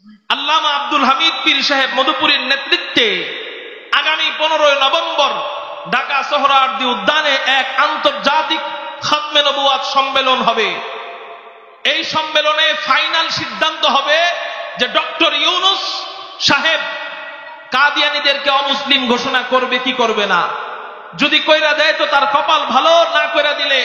আল্লামা আব্দুল হামিদ পীর সাহেব মধুপুরীর নেতৃত্বে আগামী 15 নভেম্বর ঢাকা সোহরাওয়ার্দী উদ্যানে এক আন্তর্জাতিক খতমে নবুয়াত সম্মেলন হবে। এই সম্মেলনে ফাইনাল সিদ্ধান্ত হবে যে ডক্টর ইউনূস সাহেব কাদিয়ানীদেরকে অমুসলিম ঘোষণা করবে কি করবে না। যদি কইরা দেয় তো তার কপাল ভালো, না কইরা দিলে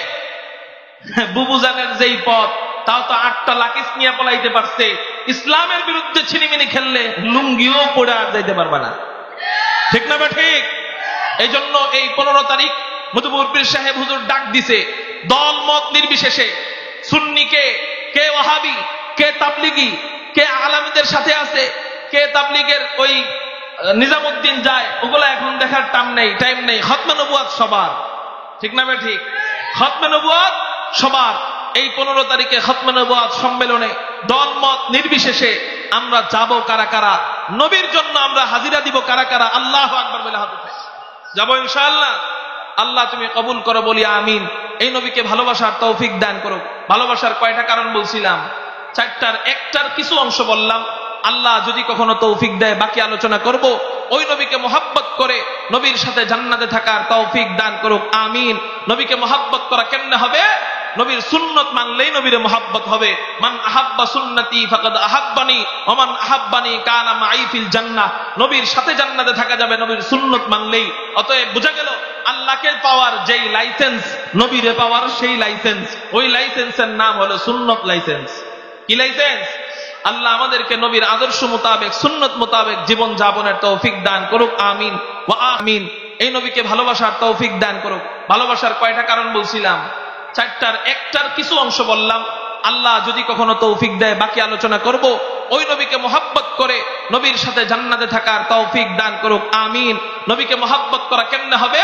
বুবুজানের যেই পথ, তাও তো 8টা লাকিস নিয়ে পলাইতে পারছে। ইসলামের বিরুদ্ধে ছিনিমিনি খেললে লুঙ্গিও পড়ে আর যাইতে পারবে না, ঠিক না বা ঠিক? এই জন্য এই 15 তারিখ মধুপুর পীর সাহেব হুজুর ডাক দিছে, দল মত নির্বিশেষে, সুন্নিকে, কে ওয়াহাবি, কে তাবলিগি, কে আলামীদের সাথে আছে, কে তাবলিগের ওই নিজামুদ্দিন যায়, ওগুলা এখন দেখার টাইম নেই। খতমে নবুয়াত সবার, ঠিক না বা ঠিক? খতমে নবুয়াত সবার। এই 15 তারিখে খতমে নবুয়াত সম্মেলনে দল মত নির্বিশেষে আমরা যাব কারা কারা, নবীর জন্য আমরা হাজিরা দিব কারা কারা, আল্লাহু আকবার বলে হাত উঠাই যাব ইনশাআল্লাহ। আল্লাহ তুমি কবুল করো, বলি আমিন। এই নবীকে ভালোবাসার তৌফিক দান করো। ভালোবাসার কয়টা কারণ বলছিলাম? 4টার 1টার কিছু অংশ বললাম। আল্লাহ যদি কখনো তৌফিক দেয় বাকি আলোচনা করব। ওই নবীকে মোহাব্বত করে নবীর সাথে জান্নাতে থাকার তৌফিক দান করুক, আমিন। নবীকে মোহাব্বত করা কেমনে হবে? নবীর সুন্নত মানলেই নবীর মোহাব্বত হবে। মান আহাব্বা সুন্নতি ফাকাদ আহাব্বানি ওয়া মান আহাব্বানি কানা মাই ফিল জান্নাহ। নবীর সাথে জান্নাতে থাকা যাবে নবীর সুন্নত মানলেই। অতএব বোঝা গেল আল্লাহকে পাওয়ার যেই লাইসেন্স, নবীরে পাওয়ার সেই লাইসেন্স। ওই লাইসেন্সের নাম হলো সুন্নত লাইসেন্স। কি লাইসেন্স? আল্লাহ আমাদেরকে নবীর আদর্শ মোতাবেক, সুন্নত মোতাবেক জীবন যাপনের তৌফিক দান করুক, আমিন ওয়া আমিন। এই নবীকে ভালোবাসার তৌফিক দান করুক। ভালোবাসার কয়টা কারণ বলছিলাম? 4টার 1টার কিছু অংশ বললাম। আল্লাহ যদি কখনো তৌফিক দেয় বাকি আলোচনা করব। ওই নবীকে মোহাব্বত করে নবীর সাথে জান্নাতে থাকার তৌফিক দান করুক, আমিন। নবীকে মোহাব্বত করা কেমনে হবে?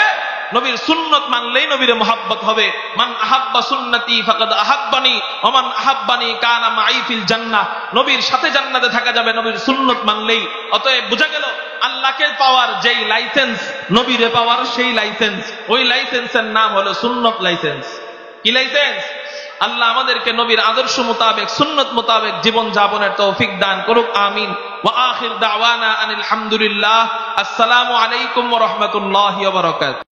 নবীর সুন্নত মানলেই নবীর মোহাব্বত হবে। মান আহাব্বা সুন্নতি ফাকাদ আহাব্বানি ওয়া মান আহাব্বানি কানা মাই ফিল জান্নাহ। নবীর সাথে জান্নাতে থাকা যাবে নবীর সুন্নত মানলেই। অতএব বোঝা গেল আল্লাহকে পাওয়ার যেই লাইসেন্স, নবীরে পাওয়ার সেই লাইসেন্স। ওই লাইসেন্সের নাম হলো সুন্নত লাইসেন্স। কি লাইসেন্স? আল্লাহ আমাদেরকে নবীর আদর্শ মোতাবেক, সুন্নত মোতাবেক জীবন যাপনের তৌফিক দান করুক, আমিন ওয়া আখির দাওয়ানা আনিল হামদুলিল্লাহ। আসসালামু আলাইকুম ওয়া রাহমাতুল্লাহি ওয়া বারাকাতুহু।